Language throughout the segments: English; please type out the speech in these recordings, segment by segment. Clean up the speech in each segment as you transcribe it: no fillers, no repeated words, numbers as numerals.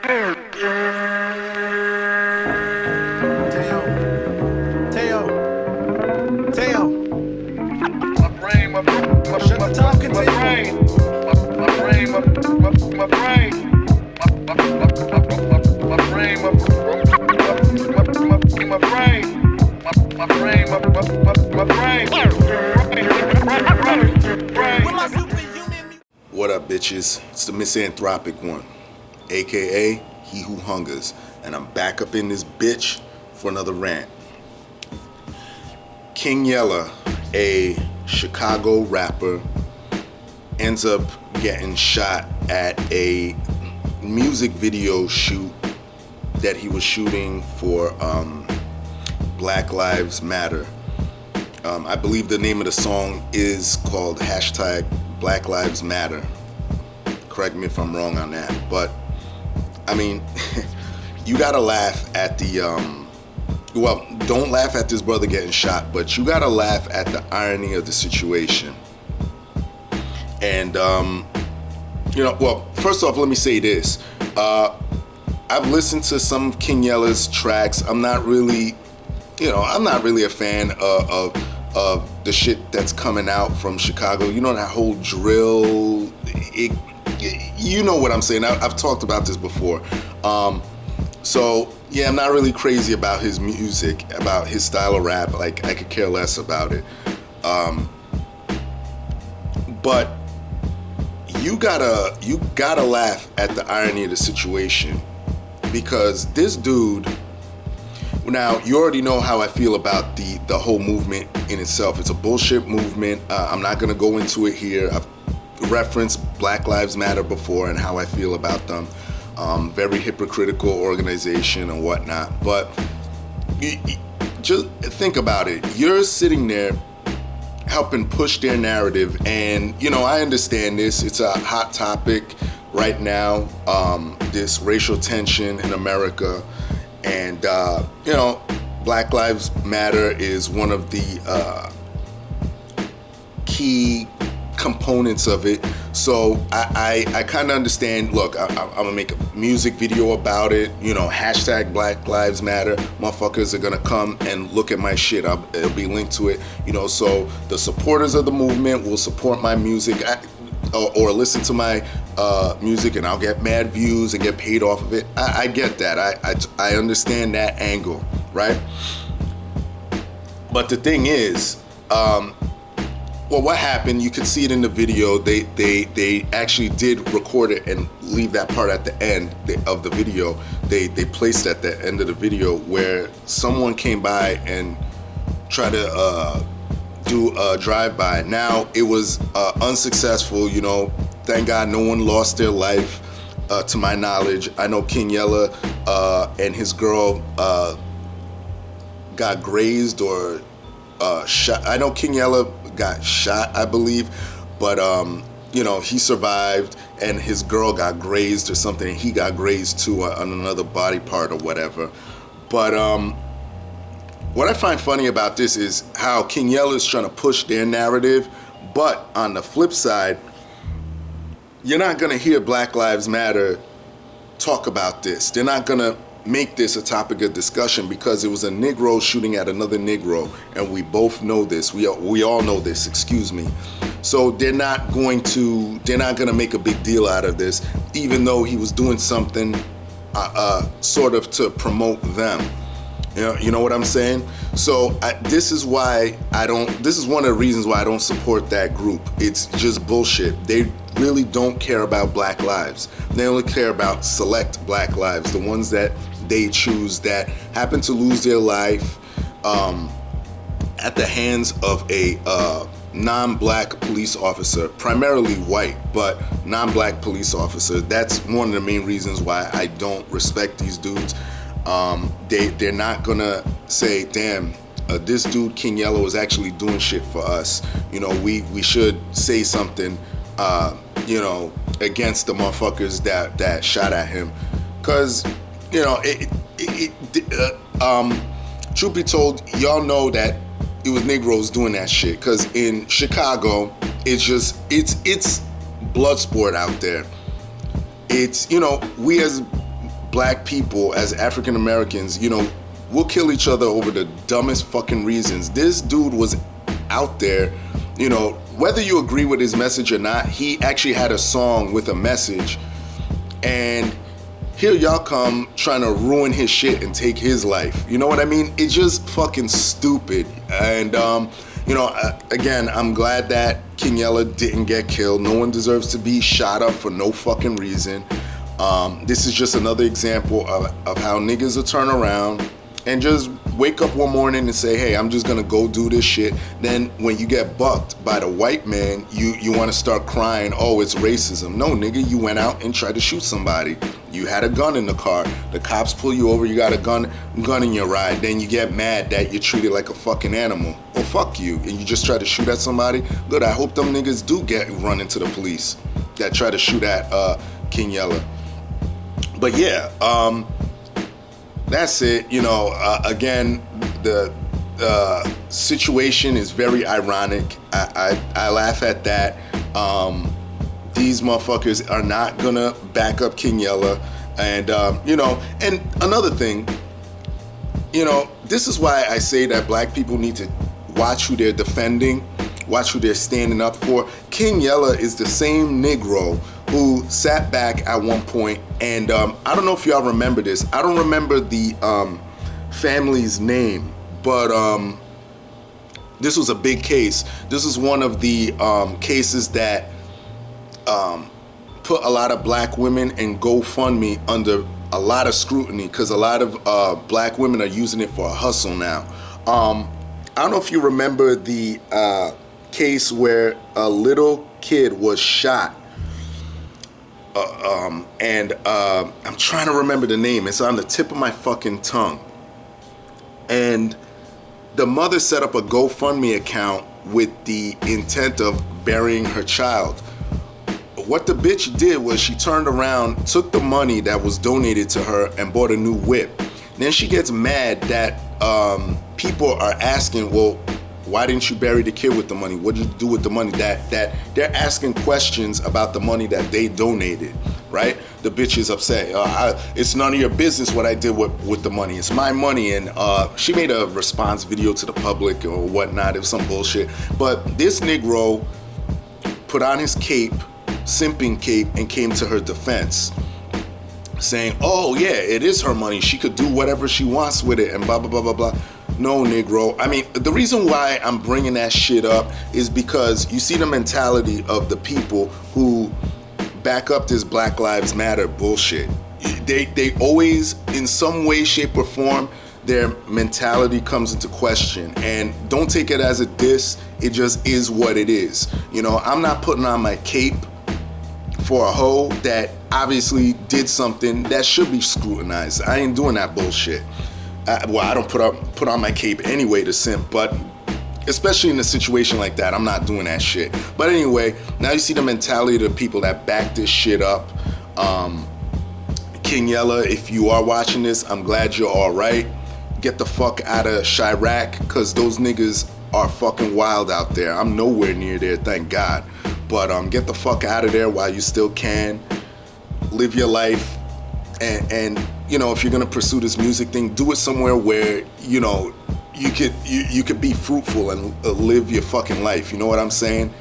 What up, bitches? It's the misanthropic one, aka He Who Hungers, and I'm back up in this bitch for another rant. King Yella, a Chicago rapper, ends up getting shot at a music video shoot that he was shooting for Black Lives Matter. I believe the name of the song is called Black Lives Matter. Correct me if I'm wrong on that, but I mean, you gotta laugh at the well, don't laugh at this brother getting shot, but you gotta laugh at the irony of the situation. And well, first off, let me say this. I've listened to some of King Yella's tracks. I'm not really a fan of the shit that's coming out from Chicago. You know, that whole drill, you know what I'm saying. I've talked about this before. So yeah, I'm not really crazy about his music, about his style of rap. Like, I could care less about it. But you gotta laugh at the irony of the situation, because this dude, now you already know how I feel about the whole movement in itself. It's a bullshit movement. I'm not gonna go into it here. I've referenced Black Lives Matter before and how I feel about them. Very hypocritical organization and whatnot. But just think about it. You're sitting there helping push their narrative, and I understand this. It's a hot topic right now. This racial tension in America. And, Black Lives Matter is one of the key components of it. So I kind of understand. Look, I'm going to make a music video about it. Hashtag Black Lives Matter. Motherfuckers are going to come and look at my shit. It'll be linked to it. So the supporters of the movement will support my music. Or listen to my music, and I'll get mad views and get paid off of it. I get that. I understand that angle, right? But the thing is, what happened? You could see it in the video. They actually did record it and leave that part at the end of the video. They placed at the end of the video where someone came by and tried to do a drive-by. Now, it was unsuccessful. Thank God no one lost their life, to my knowledge. I know King Yella and his girl got grazed or shot. I know King Yella got shot, I believe, but he survived, and his girl got grazed or something, and he got grazed too on another body part or whatever. But what I find funny about this is how King Yella is trying to push their narrative, but on the flip side, you're not going to hear Black Lives Matter talk about this. They're not going to make this a topic of discussion because it was a Negro shooting at another Negro, and we both know this. We all know this, excuse me. So they're not going to make a big deal out of this, even though he was doing something sort of to promote them. You know what I'm saying? So this is one of the reasons why I don't support that group. It's just bullshit. They really don't care about black lives. They only care about select black lives, the ones that they choose that happen to lose their life at the hands of a non-black police officer, primarily white, but non-black police officer. That's one of the main reasons why I don't respect these dudes. They're not gonna say, damn, this dude King Yella was actually doing shit for us. We should say something, against the motherfuckers that shot at him, cause truth be told, y'all know that it was Negroes doing that shit. Cause in Chicago, it's blood sport out there. It's we as black people, as African Americans, you know, we'll kill each other over the dumbest fucking reasons. This dude was out there, you know, whether you agree with his message or not, he actually had a song with a message, and here y'all come trying to ruin his shit and take his life. You know what I mean? It's just fucking stupid. And you know, again, I'm glad that King Yella didn't get killed. No one deserves to be shot up for no fucking reason. This is just another example of how niggas will turn around and just wake up one morning and say, hey, I'm just gonna go do this shit. Then when you get bucked by the white man, you wanna start crying, oh, it's racism. No, nigga, you went out and tried to shoot somebody. You had a gun in the car. The cops pull you over, you got a gun in your ride. Then you get mad that you're treated like a fucking animal. Well, fuck you. And you just try to shoot at somebody. Good, I hope them niggas do get run into the police that try to shoot at King Yella. But yeah, that's it. You know, again, the situation is very ironic. I laugh at that. These motherfuckers are not gonna back up King Yella. And, you know, and another thing, you know, this is why I say that black people need to watch who they're defending, watch who they're standing up for. King Yella is the same Negro who sat back at one point, and I don't know if y'all remember this. I don't remember the family's name, but this was a big case. This is one of the cases that put a lot of black women and GoFundMe under a lot of scrutiny, because a lot of black women are using it for a hustle now. I don't know if you remember the case where a little kid was shot. And I'm trying to remember the name. It's on the tip of my fucking tongue. And the mother set up a GoFundMe account with the intent of burying her child. What the bitch did was she turned around, took the money that was donated to her, and bought a new whip. Then she gets mad that people are asking, well, why didn't you bury the kid with the money? What did you do with the money? That they're asking questions about the money that they donated, right? The bitch is upset. It's none of your business what I did with the money. It's my money. And she made a response video to the public or whatnot. It was some bullshit. But this Negro put on his cape, simping cape, and came to her defense, saying, oh yeah, it is her money. She could do whatever she wants with it and blah, blah, blah, blah, blah. No, Negro. I mean, the reason why I'm bringing that shit up is because you see the mentality of the people who back up this Black Lives Matter bullshit. They always, in some way, shape, or form, their mentality comes into question. And don't take it as a diss. It just is what it is. You know, I'm not putting on my cape for a hoe that obviously did something that should be scrutinized. I ain't doing that bullshit. Well, I don't put on my cape anyway to simp, but especially in a situation like that, I'm not doing that shit. But anyway, now you see the mentality of the people that back this shit up. King Yella, if you are watching this, I'm glad you're all right. Get the fuck out of Chirac, because those niggas are fucking wild out there. I'm nowhere near there, thank God. But get the fuck out of there while you still can. Live your life. And you know, if you're gonna pursue this music thing, do it somewhere where, you know, you could be fruitful and live your fucking life. You know what I'm saying?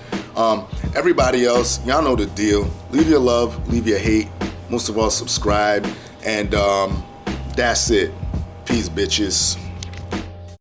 Everybody else, y'all know the deal. Leave your love, leave your hate. Most of all, subscribe. And that's it. Peace, bitches.